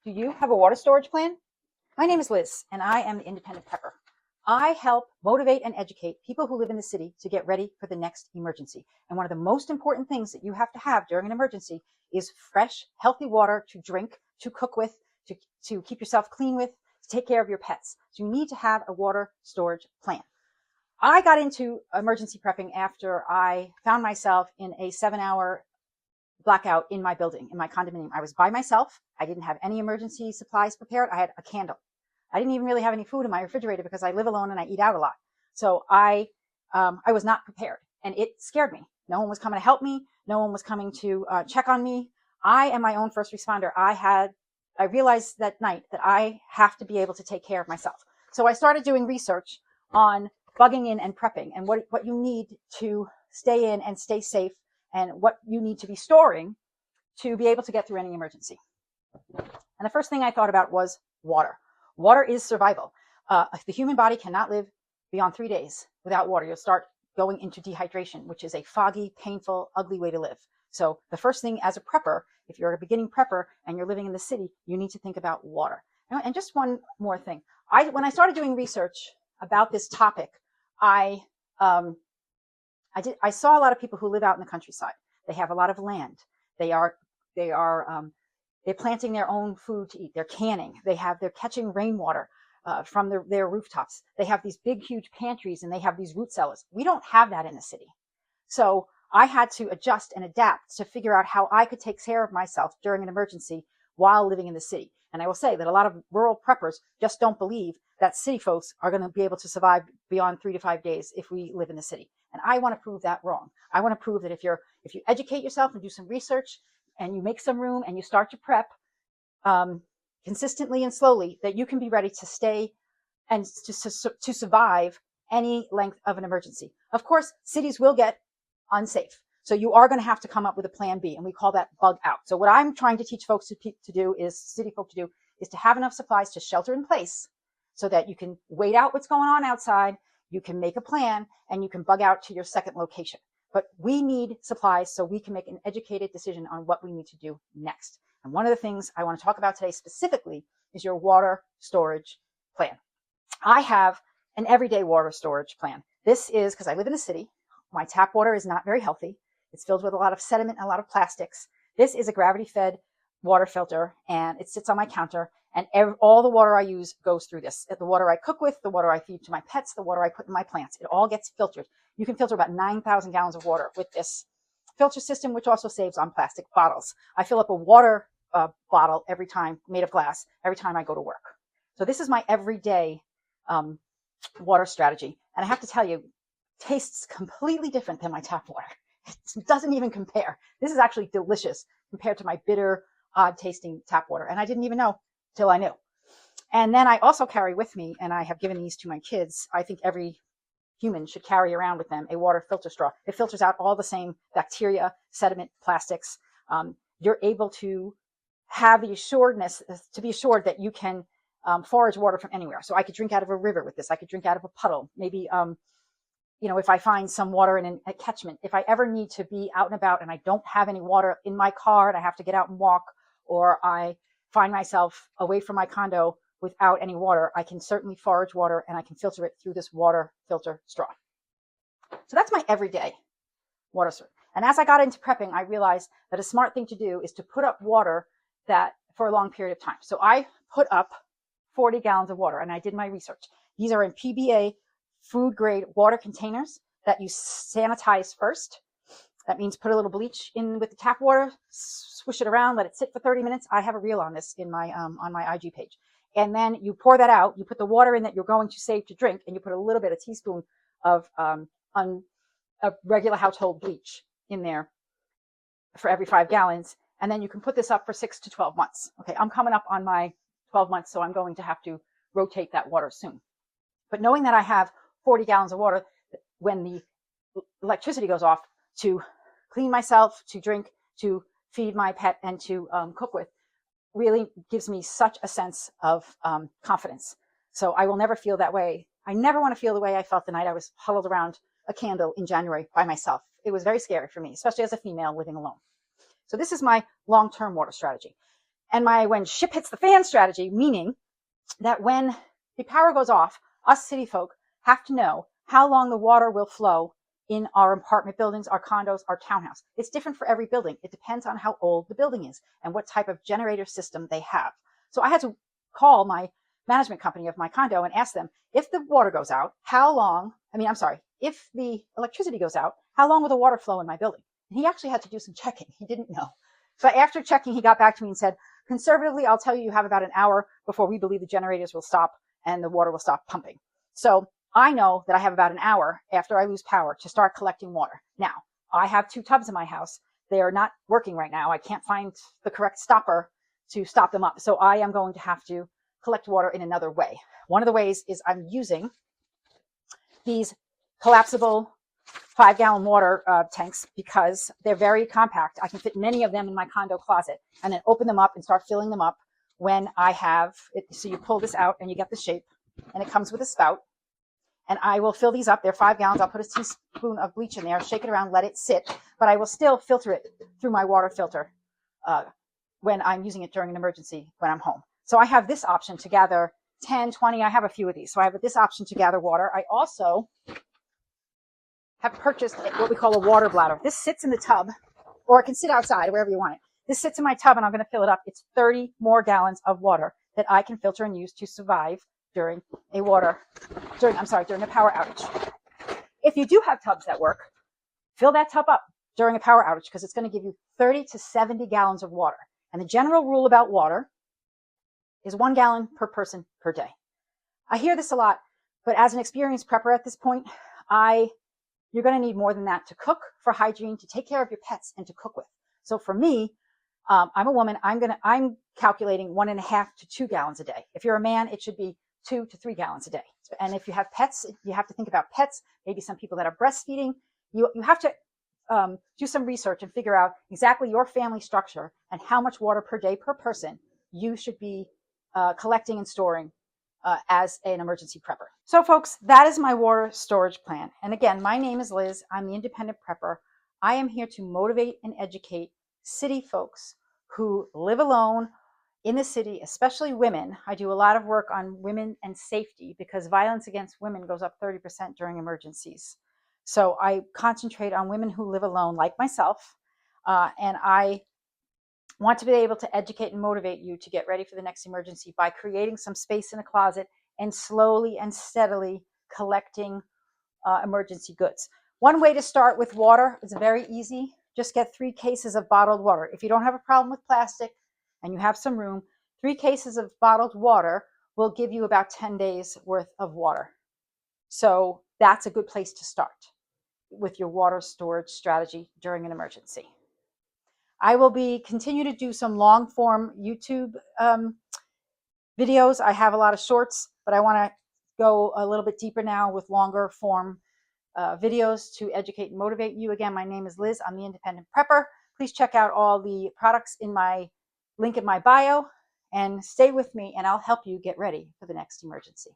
Do you have a water storage plan? My name is Liz, and I am the independent prepper. I help motivate and educate people who live in the city to get ready for the next emergency. And one of the most important things that you have to have during an emergency is fresh, healthy water to drink, to cook with, to keep yourself clean with, to take care of your pets. So you need to have a water storage plan. I got into emergency prepping after I found myself in a 7-hour blackout in my building, in my condominium. I was by myself. I didn't have any emergency supplies prepared. I had a candle. I didn't even really have any food in my refrigerator because I live alone and I eat out a lot. So I was not prepared, and it scared me. No one was coming to help me. No one was coming to check on me. I am my own first responder. I realized that night that I have to be able to take care of myself. So I started doing research on bugging in and prepping and what you need to stay in and stay safe and what you need to be storing to be able to get through any emergency. And the first thing I thought about was water. Water is survival. The human body cannot live beyond 3 days without water. You'll start going into dehydration, which is a foggy, painful, ugly way to live. So the first thing as a prepper, if you're a beginning prepper and you're living in the city, you need to think about water. And just one more thing. When I started doing research about this topic, I saw a lot of people who live out in the countryside. They have a lot of land. They're planting their own food to eat. They're canning. They're catching rainwater from their rooftops. They have these big, huge pantries, and they have these root cellars. We don't have that in the city. So I had to adjust and adapt to figure out how I could take care of myself during an emergency while living in the city. And I will say that a lot of rural preppers just don't believe that city folks are going to be able to survive beyond 3 to 5 days if we live in the city. And I want to prove that wrong. I want to prove that if you educate yourself and do some research and you make some room and you start to prep consistently and slowly, that you can be ready to stay and to survive any length of an emergency. Of course, cities will get unsafe. So you are going to have to come up with a plan B, and we call that bug out. So what I'm trying to teach folks to do is, city folk to do, is to have enough supplies to shelter in place so that you can wait out what's going on outside, you can make a plan, and you can bug out to your second location. But we need supplies so we can make an educated decision on what we need to do next. And one of the things I want to talk about today specifically is your water storage plan. I have an everyday water storage plan. This is because I live in the city. My tap water is not very healthy. It's filled with a lot of sediment and a lot of plastics. This is a gravity-fed water filter, and it sits on my counter, and all the water I use goes through this. The water I cook with, the water I feed to my pets, the water I put in my plants, it all gets filtered. You can filter about 9,000 gallons of water with this filter system, which also saves on plastic bottles. I fill up a water bottle every time, made of glass, every time I go to work. So this is my everyday water strategy. And I have to tell you, tastes completely different than my tap water. It doesn't even compare. This is actually delicious compared to my bitter, odd tasting tap water. And I didn't even know till I knew. And then I also carry with me, and I have given these to my kids, I think every human should carry around with them a water filter straw. It filters out all the same bacteria, sediment, plastics. You're able to have the assuredness, to be assured that you can forage water from anywhere. So I could drink out of a river with this. I could drink out of a puddle. Maybe, if I find some water in a catchment, if I ever need to be out and about and I don't have any water in my car and I have to get out and walk, or I find myself away from my condo without any water, I can certainly forage water and I can filter it through this water filter straw. So that's my everyday water source. And as I got into prepping, I realized that a smart thing to do is to put up water that for a long period of time. So I put up 40 gallons of water, and I did my research. These are in PBA food grade water containers that you sanitize first. That means put a little bleach in with the tap water, swish it around, let it sit for 30 minutes. I have a reel on this in my on my IG page. And then you pour that out. You put the water in that you're going to save to drink, and you put a teaspoon of a regular household bleach in there for every 5 gallons. And then you can put this up for 6 to 12 months. Okay, I'm coming up on my 12 months, so I'm going to have to rotate that water soon. But knowing that I have 40 gallons of water when the electricity goes off to clean myself, to drink, to feed my pet, and to cook with, really gives me such a sense of confidence. So I will never feel that way. I never want to feel the way I felt the night I was huddled around a candle in January by myself. It was very scary for me, especially as a female living alone. So this is my long-term water strategy. And my when ship hits the fan strategy, meaning that when the power goes off, us city folk have to know how long the water will flow in our apartment buildings, our condos, our townhouse. It's different for every building. It depends on how old the building is and what type of generator system they have. So I had to call my management company of my condo and ask them, if the water goes out, if the electricity goes out, how long will the water flow in my building? And he actually had to do some checking. He didn't know. But after checking, he got back to me and said, conservatively, I'll tell you, you have about an hour before we believe the generators will stop and the water will stop pumping. So I know that I have about an hour after I lose power to start collecting water. Now, I have 2 tubs in my house. They are not working right now. I can't find the correct stopper to stop them up. So I am going to have to collect water in another way. One of the ways is I'm using these collapsible 5-gallon water tanks because they're very compact. I can fit many of them in my condo closet and then open them up and start filling them up when I have it. So you pull this out and you get the shape, and it comes with a spout. And I will fill these up. They're 5 gallons. I'll put a teaspoon of bleach in there, shake it around, let it sit. But I will still filter it through my water filter when I'm using it during an emergency when I'm home. So I have this option to gather 10, 20. I have a few of these. So I have this option to gather water. I also have purchased what we call a water bladder. This sits in the tub, or it can sit outside, wherever you want it. This sits in my tub, and I'm going to fill it up. It's 30 more gallons of water that I can filter and use to survive during a power outage. If you do have tubs that work, fill that tub up during a power outage because it's going to give you 30 to 70 gallons of water. And the general rule about water is 1 gallon per person per day. I hear this a lot, but as an experienced prepper at this point, you're going to need more than that to cook, for hygiene, to take care of your pets, and to cook with. So for me, I'm a woman. I'm calculating 1.5 to 2 gallons a day. If you're a man, it should be 2 to 3 gallons a day. And if you have pets, you have to think about pets. Maybe some people that are breastfeeding. You have to do some research and figure out exactly your family structure and how much water per day per person you should be collecting and storing as an emergency prepper. So folks, that is my water storage plan. And again, my name is Liz. I'm the independent prepper. I am here to motivate and educate city folks who live alone in the city, especially women. I do a lot of work on women and safety because violence against women goes up 30% during emergencies. So I concentrate on women who live alone, like myself, and I want to be able to educate and motivate you to get ready for the next emergency by creating some space in a closet and slowly and steadily collecting emergency goods. One way to start with water is very easy. Just get 3 cases of bottled water. If you don't have a problem with plastic and you have some room, 3 cases of bottled water will give you about 10 days worth of water. So that's a good place to start with your water storage strategy during an emergency. I will continue to do some long form YouTube videos. I have a lot of shorts, but I want to go a little bit deeper now with longer form videos to educate and motivate you. Again, my name is Liz. I'm the independent prepper. Please check out all the products in my link in my bio and stay with me, and I'll help you get ready for the next emergency.